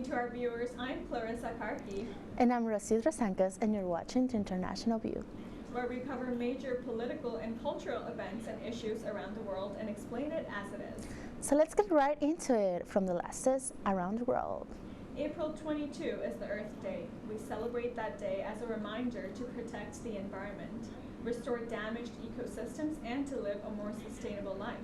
to our viewers. I'm Clarissa Karki, And I'm Rosidra Sancas, and you're watching The International View, where we cover major political and cultural events and issues around the world and explain it as it is. So let's get right into it from the latest around the world. April 22 is the Earth Day. We celebrate that day as a reminder to protect the environment, restore damaged ecosystems, and to live a more sustainable life.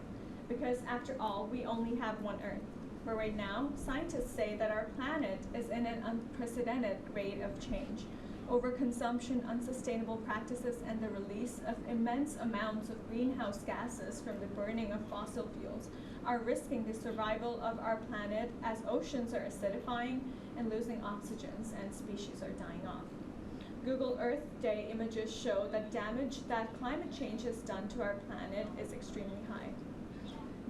Because after all, we only have one Earth. But right now, scientists say that our planet is in an unprecedented rate of change. Overconsumption, unsustainable practices, and the release of immense amounts of greenhouse gases from the burning of fossil fuels are risking the survival of our planet as oceans are acidifying and losing oxygens and species are dying off. Google Earth Day images show that damage that climate change has done to our planet is extremely high.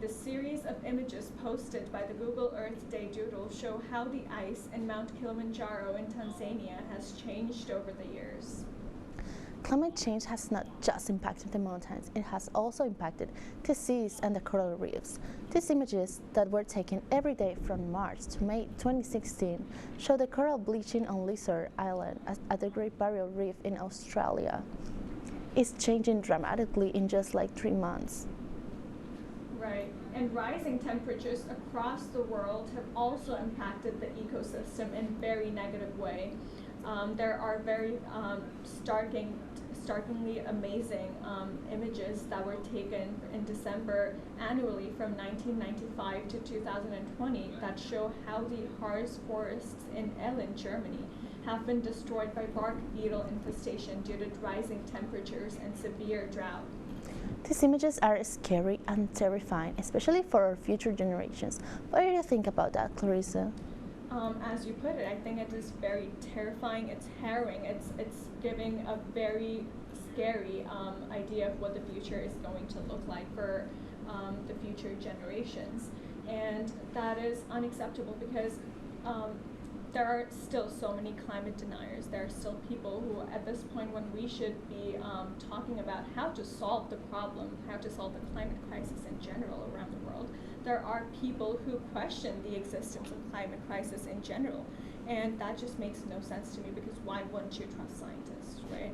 The series of images posted by the Google Earth Day Doodle show how the ice in Mount Kilimanjaro in Tanzania has changed over the years. Climate change has not just impacted the mountains, it has also impacted the seas and the coral reefs. These images that were taken every day from March to May 2016 show the coral bleaching on Lizard Island at the Great Barrier Reef in Australia. It's changing dramatically in just like 3 months. Right, and rising temperatures across the world have also impacted the ecosystem in a very negative way. There are very starkingly amazing images that were taken in December annually from 1995 to 2020 that show how the Harz forests in Ellen, Germany, have been destroyed by bark beetle infestation due to rising temperatures and severe drought. These images are scary and terrifying, especially for our future generations. What do you think about that, Clarissa? As you put it, I think it is very terrifying. It's harrowing. It's giving a very scary idea of what the future is going to look like for the future generations, and that is unacceptable because there are still so many climate deniers. There are still people who, at this point, when we should be talking about how to solve the problem, how to solve the climate crisis in general around the world, there are people who question the existence of climate crisis in general. And that just makes no sense to me because why wouldn't you trust scientists, right?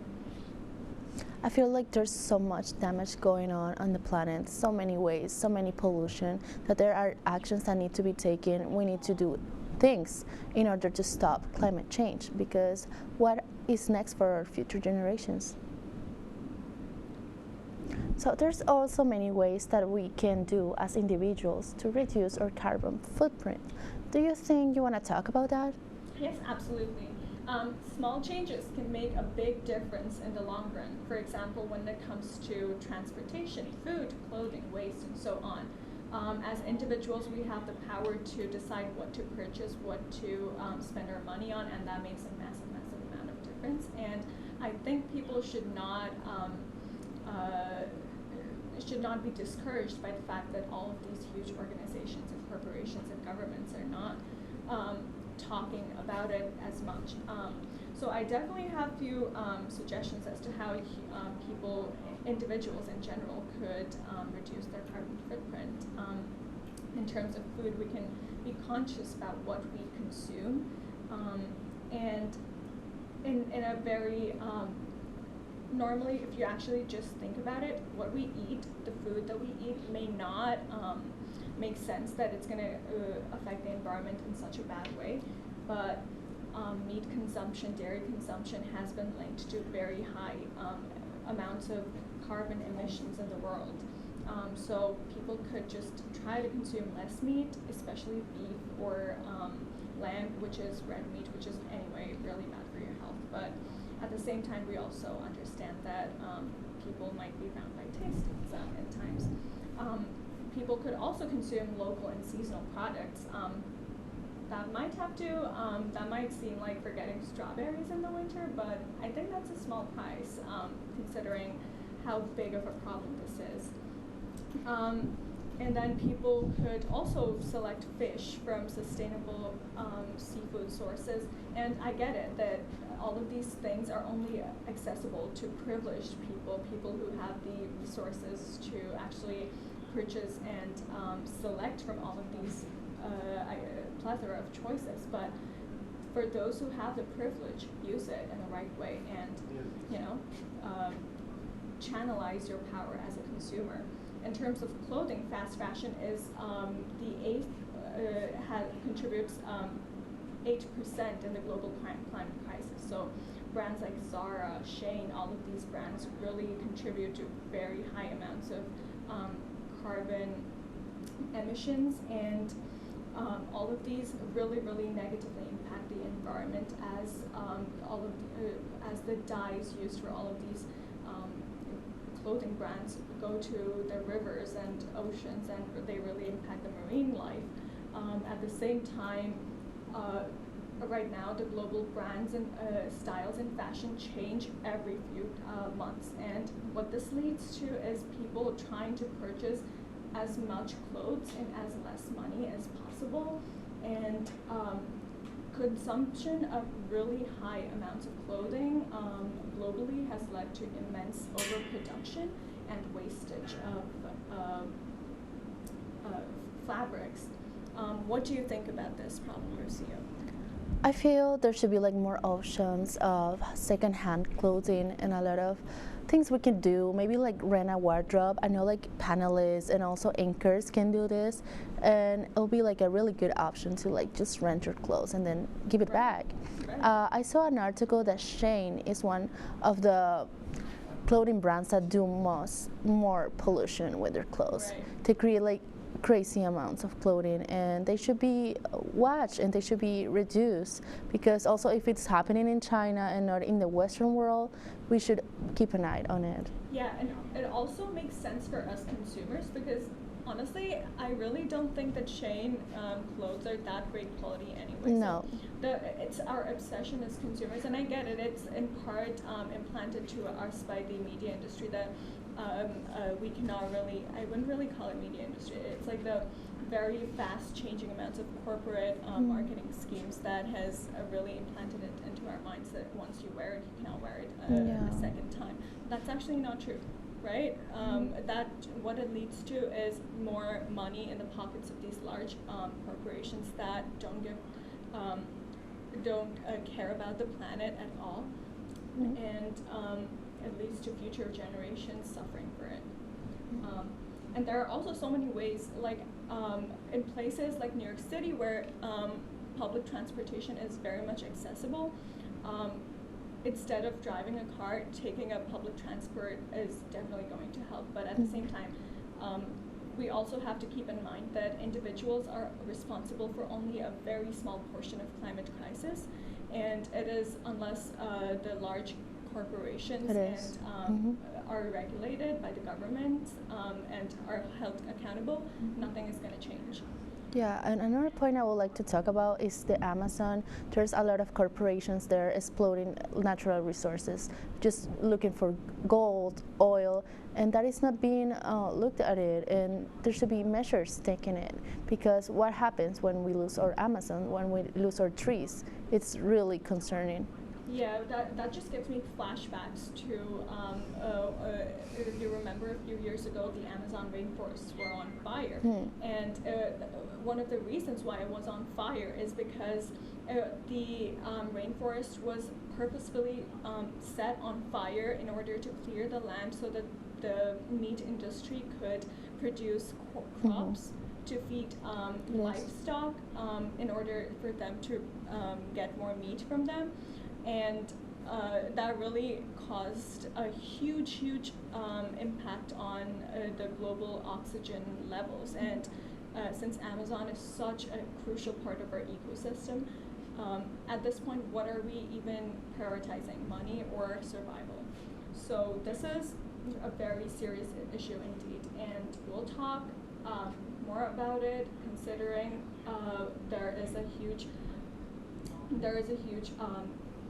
I feel like there's so much damage going on the planet, so many ways, so many pollution, that there are actions that need to be taken. We need to do things in order to stop climate change, because what is next for our future generations? So there's also many ways that we can do as individuals to reduce our carbon footprint. Do you think you want to talk about that? Yes, absolutely. Small changes can make a big difference in the long run. For example, when it comes to transportation, food, clothing, waste, and so on. As individuals, we have the power to decide what to purchase, what to spend our money on, and that makes a massive amount of difference. And I think people should not be discouraged by the fact that all of these huge organizations and corporations and governments are not talking about it as much. So I definitely have a few suggestions as to how people, individuals in general, could reduce their carbon footprint. In terms of food, we can be conscious about what we consume, and in a very normally, if you actually just think about it, what we eat, the food that we eat may not make sense that it's going to affect the environment in such a bad way, but meat consumption, dairy consumption has been linked to very high amounts of carbon emissions in the world. So people could just try to consume less meat, especially beef or lamb, which is red meat, which is anyway really bad for your health. But at the same time, we also understand that people might be bound by taste at times. People could also consume local and seasonal products. That might seem like forgetting strawberries in the winter, but I think that's a small price considering how big of a problem this is. And then people could also select fish from sustainable seafood sources. And I get it that all of these things are only accessible to privileged people, people who have the resources to actually purchase and select from all of these plethora of choices. But for those who have the privilege, use it in the right way and, you know, channelize your power as a consumer. In terms of clothing, fast fashion is the eighth, contributes 8% in the global climate crisis. So brands like Zara, Shein, all of these brands really contribute to very high amounts of carbon emissions, and all of these really, really negatively impact the environment as as the dyes used for all of these clothing brands go to the rivers and oceans, and they really impact the marine life. At the same time, right now the global brands and styles in fashion change every few months, and what this leads to is people trying to purchase as much clothes in as less money as possible, and consumption of really high amounts of clothing globally has led to immense overproduction and wastage of fabrics. What do you think about this problem, Rocio? I feel there should be like more options of secondhand clothing and a lot of things we can do. Maybe like rent a wardrobe. I know like panelists and also anchors can do this, and it'll be like a really good option to like just rent your clothes and then give it back. Right. I saw an article that Shein is one of the clothing brands that do more pollution with their clothes. Right. They create like crazy amounts of clothing, and they should be watched and they should be reduced, because also if it's happening in China and not in the Western world, we should keep an eye on it. Yeah, and it also makes sense for us consumers, because honestly, I really don't think that Shein clothes are that great quality anyway. No. So it's our obsession as consumers, and I get it. It's in part implanted to us by the media industry that we cannot really, I wouldn't really call it media industry. It's like the very fast changing amounts of corporate marketing schemes that has really implanted it into our minds that once you wear it, you cannot wear it a second time. That's actually not true, right? That what it leads to is more money in the pockets of these large corporations that don't care about the planet at all, and it leads to future generations suffering for it. And there are also so many ways, like in places like New York City where public transportation is very much accessible, instead of driving a car, taking a public transport is definitely going to help. But at the same time, we also have to keep in mind that individuals are responsible for only a very small portion of climate crisis, and it is unless the large corporations and are regulated by the government and are held accountable, nothing is going to change. Yeah, and another point I would like to talk about is the Amazon. There's a lot of corporations there exploiting natural resources, just looking for gold, oil, and that is not being looked at it, and there should be measures taken in, because what happens when we lose our Amazon, when we lose our trees? It's really concerning. Yeah, that just gives me flashbacks to, if you remember a few years ago, the Amazon rainforests were on fire. And one of the reasons why it was on fire is because the rainforest was purposefully set on fire in order to clear the land so that the meat industry could produce crops to feed livestock in order for them to get more meat from them. And that really caused a huge impact on the global oxygen levels. And since Amazon is such a crucial part of our ecosystem, at this point, what are we even prioritizing, money or survival? So this is a very serious issue indeed, and we'll talk more about it, considering there is a huge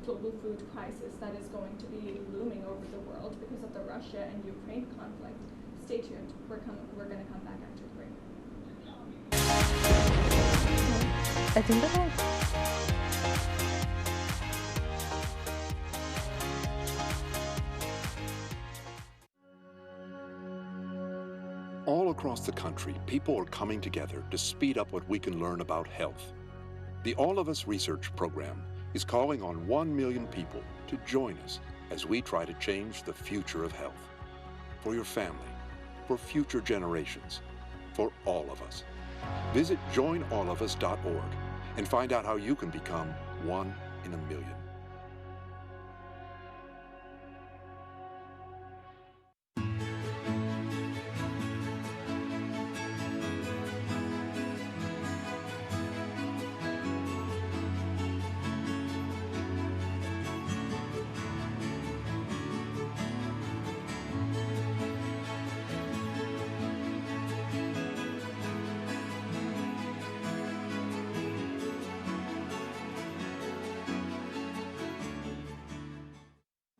global food crisis that is going to be looming over the world because of the Russia and Ukraine conflict. Stay tuned. We're going to come back after the break. I think that's right. All across the country, people are coming together to speed up what we can learn about health. The All of Us Research Program is calling on 1 million people to join us as we try to change the future of health. For your family, for future generations, for all of us. Visit joinallofus.org and find out how you can become 1 in a million.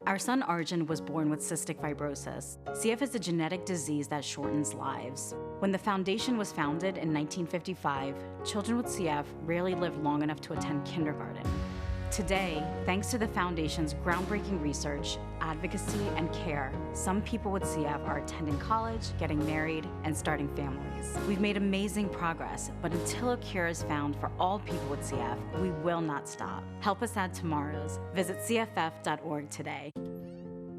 Our son Arjun was born with cystic fibrosis. CF is a genetic disease that shortens lives. When the foundation was founded in 1955, children with CF rarely lived long enough to attend kindergarten. Today, thanks to the foundation's groundbreaking research, advocacy, and care, some people with CF are attending college, getting married, and starting families. We've made amazing progress, but until a cure is found for all people with CF, we will not stop. Help us add tomorrows. Visit cff.org today.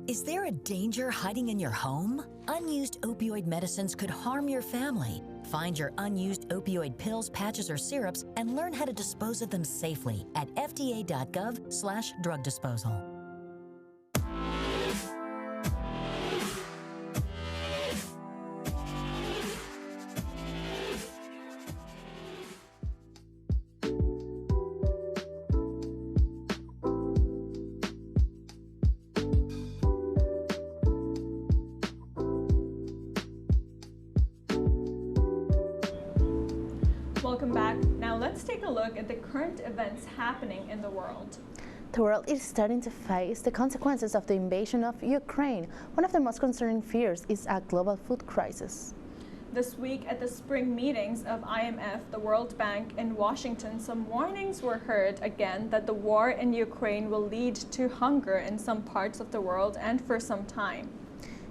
Is there a danger hiding in your home? Unused opioid medicines could harm your family. Find your unused opioid pills, patches, or syrups and learn how to dispose of them safely at fda.gov/drug disposal. Welcome back. Now let's take a look at the current events happening in the world. The world is starting to face the consequences of the invasion of Ukraine. One of the most concerning fears is a global food crisis. This week at the spring meetings of IMF, the World Bank in Washington, some warnings were heard again that the war in Ukraine will lead to hunger in some parts of the world and for some time.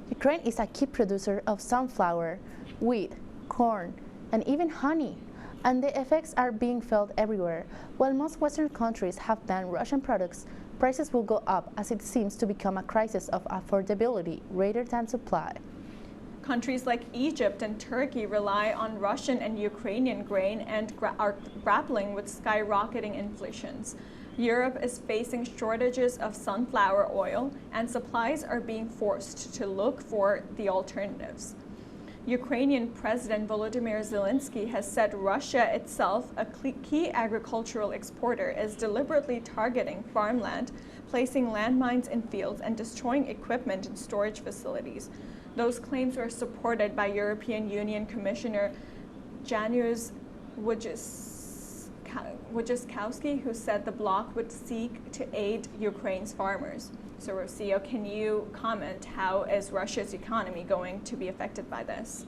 Ukraine is a key producer of sunflower, wheat, corn, and even honey. And the effects are being felt everywhere. While most Western countries have banned Russian products, prices will go up as it seems to become a crisis of affordability rather than supply. Countries like Egypt and Turkey rely on Russian and Ukrainian grain and are grappling with skyrocketing inflations. Europe is facing shortages of sunflower oil, and supplies are being forced to look for the alternatives. Ukrainian President Volodymyr Zelensky has said Russia itself, a key agricultural exporter, is deliberately targeting farmland, placing landmines in fields, and destroying equipment in storage facilities. Those claims were supported by European Union Commissioner Janusz Wojciechowski, who said the bloc would seek to aid Ukraine's farmers. So, Rocio, can you comment, how is Russia's economy going to be affected by this?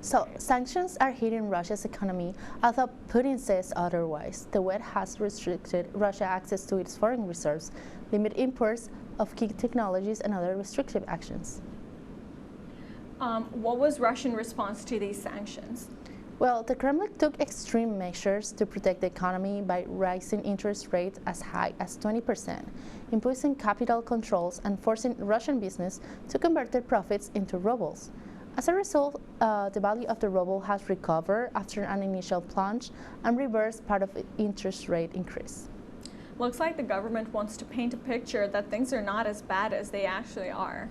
So, sanctions are hitting Russia's economy, although Putin says otherwise. The West has restricted Russia access to its foreign reserves, limit imports of key technologies, and other restrictive actions. What was Russian response to these sanctions? Well, the Kremlin took extreme measures to protect the economy by raising interest rates as high as 20%, imposing capital controls, and forcing Russian business to convert their profits into rubles. As a result, the value of the ruble has recovered after an initial plunge and reversed part of the interest rate increase. Looks like the government wants to paint a picture that things are not as bad as they actually are.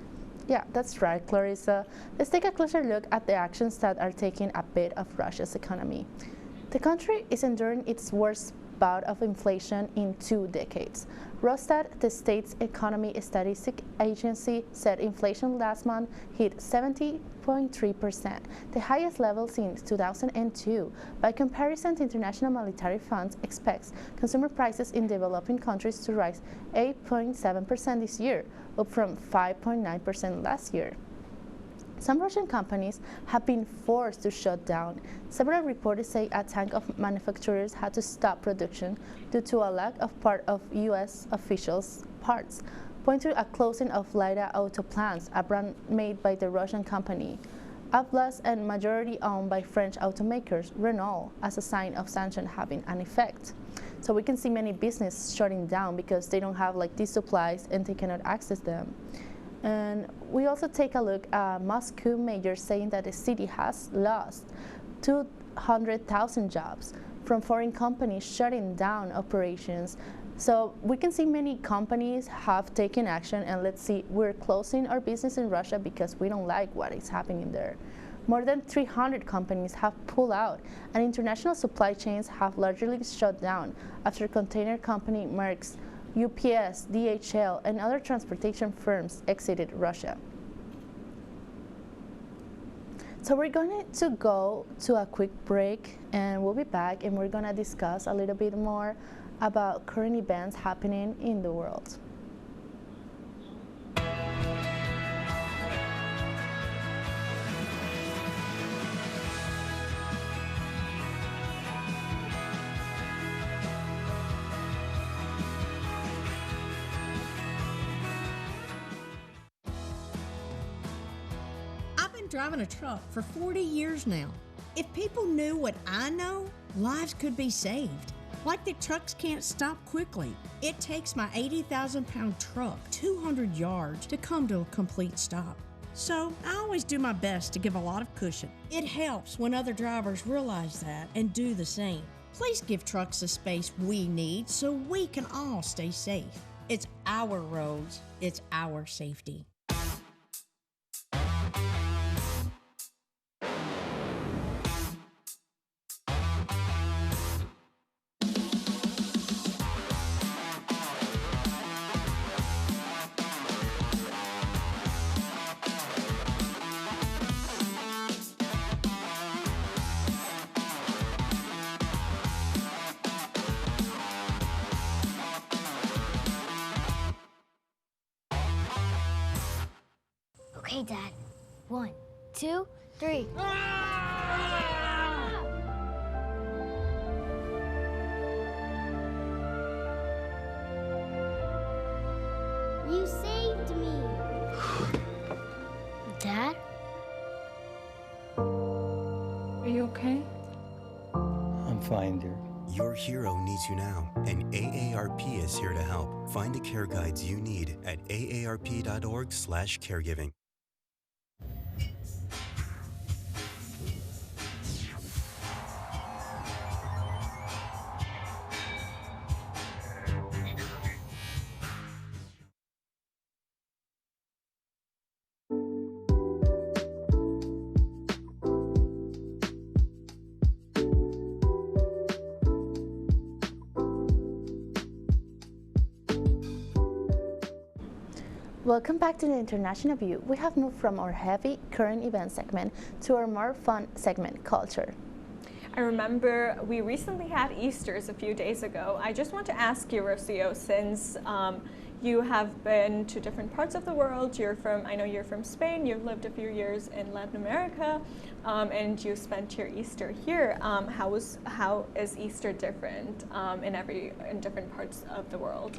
Yeah, that's right, Clarissa. Let's take a closer look at the actions that are taking a bit of Russia's economy. The country is enduring its worst bout of inflation in 2 decades. Rosstat, the state's economy statistic agency, said inflation last month hit 70.3%, the highest level since 2002. By comparison, the International Monetary Fund expects consumer prices in developing countries to rise 8.7% this year, up from 5.9% last year. Some Russian companies have been forced to shut down. Several reports say a tank of manufacturers had to stop production due to a lack of part of U.S. officials' parts, pointing to a closing of Lada auto plants, a brand made by the Russian company Atlas and majority owned by French automakers Renault, as a sign of sanctions having an effect. So we can see many businesses shutting down because they don't have like these supplies and they cannot access them. And we also take a look at Moscow mayor saying that the city has lost 200,000 jobs from foreign companies shutting down operations. So we can see many companies have taken action, and let's see, we're closing our business in Russia because we don't like what is happening there. More than 300 companies have pulled out, and international supply chains have largely shut down after container company Maersk, UPS, DHL, and other transportation firms exited Russia. So we're going to go to a quick break, and we'll be back, and we're going to discuss a little bit more about current events happening in the world. I've been driving a truck for 40 years now. If people knew what I know, lives could be saved. Like the trucks can't stop quickly. It takes my 80,000-pound truck 200 yards to come to a complete stop. So I always do my best to give a lot of cushion. It helps when other drivers realize that and do the same. Please give trucks the space we need so we can all stay safe. It's our roads, it's our safety. Okay, Dad. 1, 2, 3. You saved me. Dad? Are you okay? I'm fine, dear. Your hero needs you now, and AARP is here to help. Find the care guides you need at aarp.org/caregiving. Welcome back to the International View. We have moved from our heavy current event segment to our more fun segment, Culture. I remember we recently had Easter's a few days ago. I just want to ask you, Rocio, since you have been to different parts of the world, I know you're from Spain, you've lived a few years in Latin America, and you spent your Easter here. How is Easter different in different parts of the world?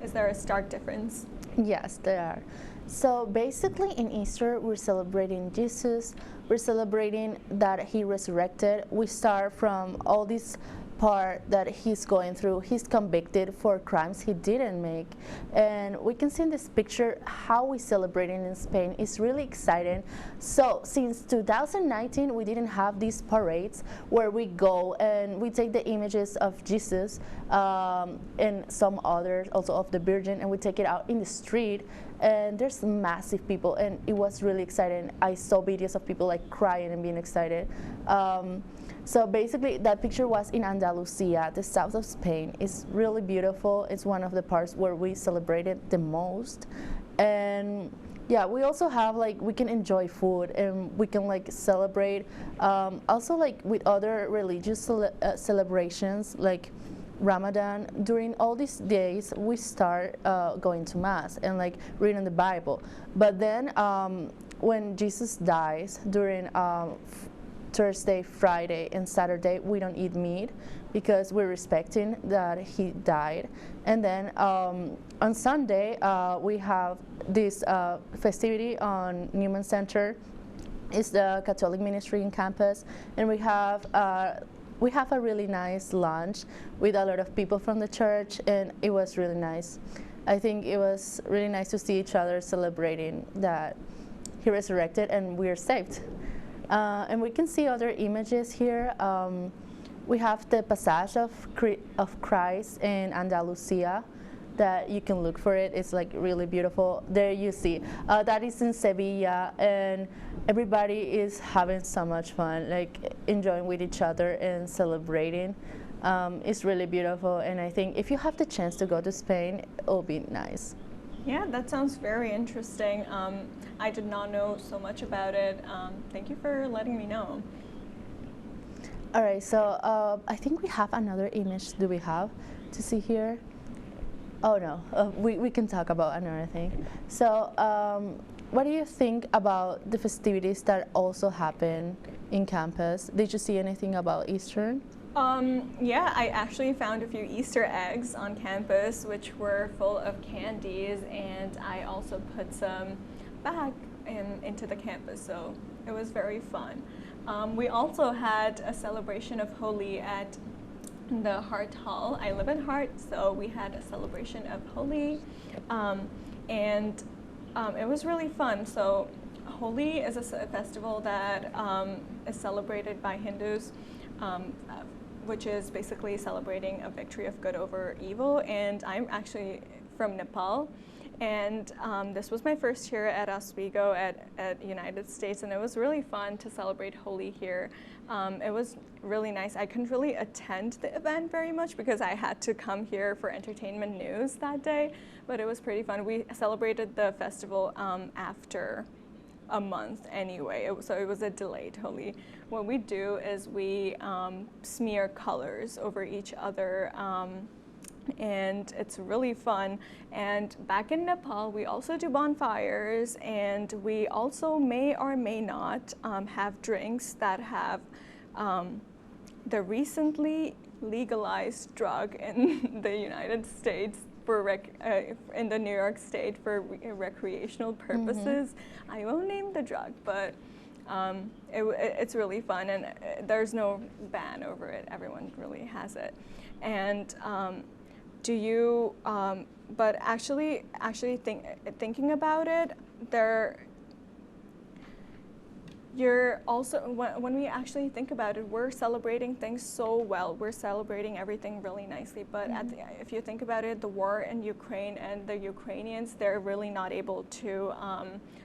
Is there a stark difference? Yes, there are. So basically in Easter, we're celebrating Jesus. We're celebrating that he resurrected. We start from all this part that he's going through. He's convicted for crimes he didn't make. And we can see in this picture how we celebrate it in Spain. It's really exciting. So since 2019, we didn't have these parades where we go and we take the images of Jesus and some others, also of the Virgin, and we take it out in the street. And there's massive people, and it was really exciting. I saw videos of people like crying and being excited. So basically, that picture was in Andalusia, the south of Spain. It's really beautiful. It's one of the parts where we celebrated the most. And yeah, we also have we can enjoy food and we can celebrate. Also with other religious celebrations like Ramadan. During all these days, we start going to Mass and reading the Bible. But then when Jesus dies during Thursday, Friday, and Saturday, we don't eat meat because we're respecting that he died. And then on Sunday, we have this festivity on Newman Center. It's the Catholic ministry in campus, and we have we have a really nice lunch with a lot of people from the church, and it was really nice. I think it was really nice to see each other celebrating that he resurrected and we are saved. And we can see other images here. We have the passage of Christ in Andalusia that you can look for it. It's like really beautiful. There you see, that is in Sevilla, and everybody is having so much fun, like enjoying with each other and celebrating. It's really beautiful, and I think if you have the chance to go to Spain, it'll be nice. Yeah, that sounds very interesting. I did not know so much about it. Thank you for letting me know. All right, so I think we have another image. Do we have to see here? Oh no, we can talk about another thing. So what do you think about the festivities that also happen in campus? Did you see anything about Easter? Yeah, I actually found a few Easter eggs on campus which were full of candies, and I also put some back into the campus, so it was very fun. We also had a celebration of Holi at the Hart Hall. I live in Hart, so we had a celebration of Holi, and it was really fun. So Holi is a festival that is celebrated by Hindus, which is basically celebrating a victory of good over evil. And I'm actually from Nepal, and this was my first year at Oswego at United States, and it was really fun to celebrate Holi here. It was really nice. I couldn't really attend the event very much because I had to come here for entertainment news that day, but it was pretty fun. We celebrated the festival after a month anyway, so it was a delayed Holi. What we do is we smear colors over each other, and it's really fun. And back in Nepal, we also do bonfires, and we also may or may not have drinks that have the recently legalized drug in the United States for in the New York State for recreational purposes. Mm-hmm. I won't name the drug, but it's really fun, and there's no ban over it. Everyone really has it. And but actually thinking about it, you're also, when we actually think about it, we're celebrating things so well. We're celebrating everything really nicely. But if you think about it, the war in Ukraine and the Ukrainians, they're really not able to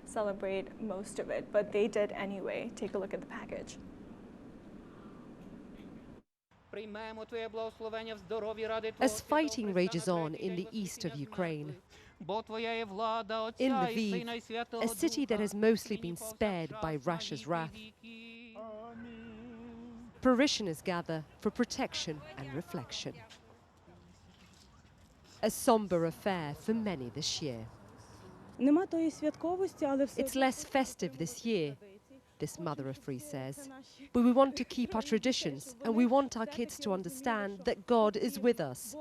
celebrate most of it. But they did anyway. Take a look at the package. As fighting rages on in the east of Ukraine, in Lviv, a city that has mostly been spared by Russia's wrath, parishioners gather for protection and reflection. A somber affair for many this year. It's less festive this year, this mother of three says, but we want to keep our traditions, and we want our kids to understand that God is with us.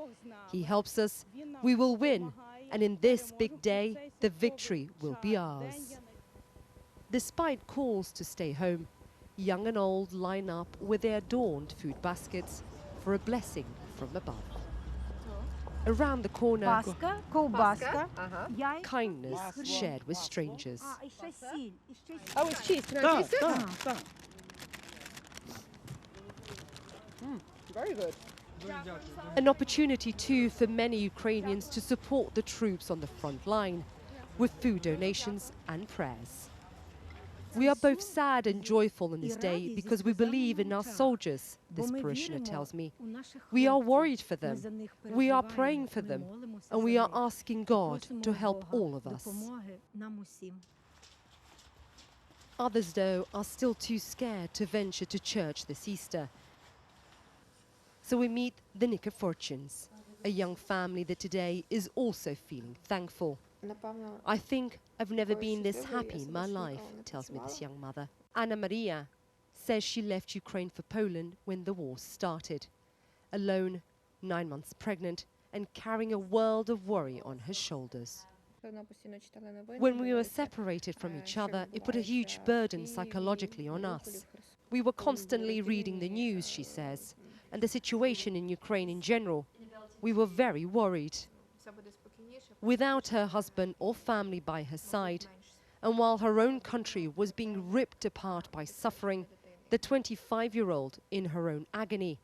He helps us, we will win, and in this big day, the victory will be ours. Despite calls to stay home, young and old line up with their adorned food baskets for a blessing from above. Around the corner, kindness shared with strangers. Oh, it's cheese. Can I taste it? Very good. An opportunity too for many Ukrainians to support the troops on the front line with food donations and prayers. We are both sad and joyful in this day because we believe in our soldiers, this parishioner tells me. We are worried for them, we are praying for them, and we are asking God to help all of us. Others, though, are still too scared to venture to church this Easter. So we meet the Nikiforchins, a young family that today is also feeling thankful. I think I've never been this happy in my life, tells me this young mother. Anna Maria says she left Ukraine for Poland when the war started. Alone, 9 months pregnant, and carrying a world of worry on her shoulders. When we were separated from each other, it put a huge burden psychologically on us. We were constantly reading the news, she says, and the situation in Ukraine in general. We were very worried. Without her husband or family by her side, and while her own country was being ripped apart by suffering, the 25-year-old, in her own agony,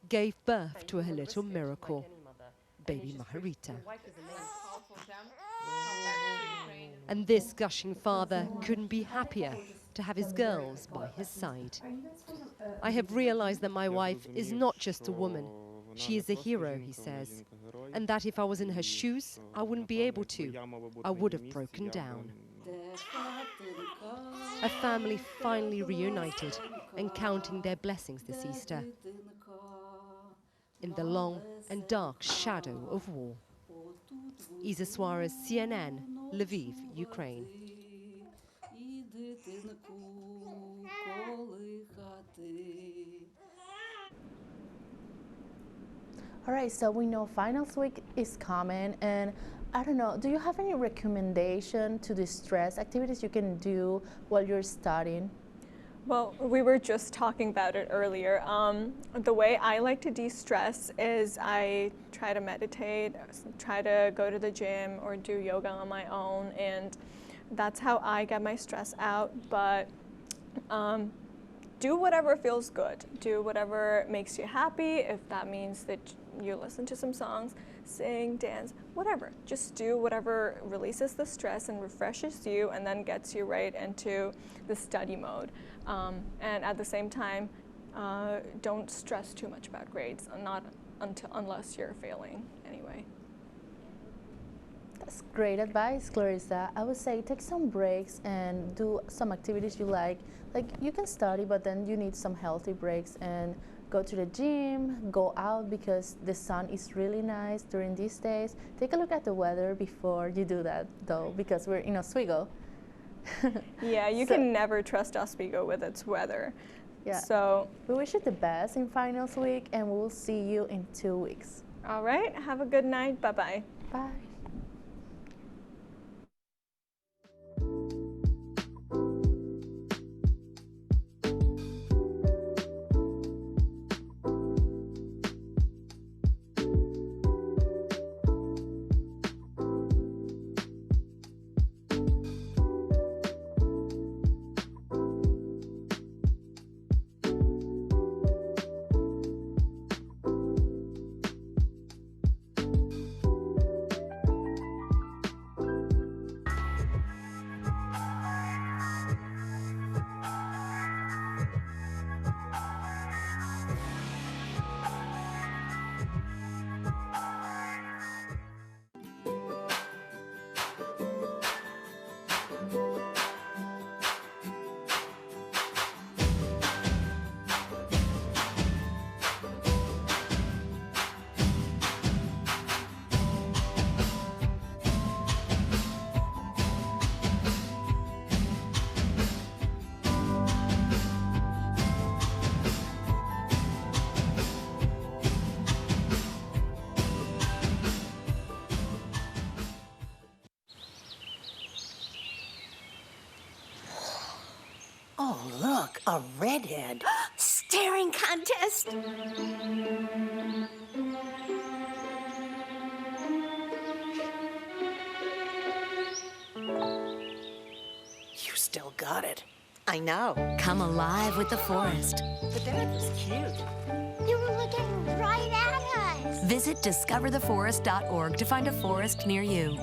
gave birth to her little miracle, baby Margarita. And this gushing father couldn't be happier to have his girls by his side. I have realized that my wife is not just a woman. She is a hero, he says, and that if I was in her shoes, I wouldn't be able to. I would have broken down. A family finally reunited and counting their blessings this Easter in the long and dark shadow of war. Isa Suarez, CNN, Lviv, Ukraine. All right, so we know finals week is coming, and I don't know, do you have any recommendation to distress activities you can do while you're studying? Well, we were just talking about it earlier. The way I like to de-stress is I try to meditate, try to go to the gym or do yoga on my own, and that's how I get my stress out. But do whatever feels good. Do whatever makes you happy. If that means that you listen to some songs, sing, dance, whatever. Just do whatever releases the stress and refreshes you and then gets you right into the study mode. And at the same time, don't stress too much about grades, not unless you're failing anyway. That's great advice, Clarissa. I would say take some breaks and do some activities you like. Like you can study, but then you need some healthy breaks and go to the gym, go out because the sun is really nice during these days. Take a look at the weather before you do that though, because we're in Oswego. Yeah, you can never trust Oswego with its weather. Yeah. So we wish you the best in finals week, and we'll see you in 2 weeks. All right, have a good night. Bye-bye. Bye. Oh, look, a redhead. Staring contest. You still got it. I know. Come alive with the forest. The dad was cute. They were looking right at us. Visit discovertheforest.org to find a forest near you.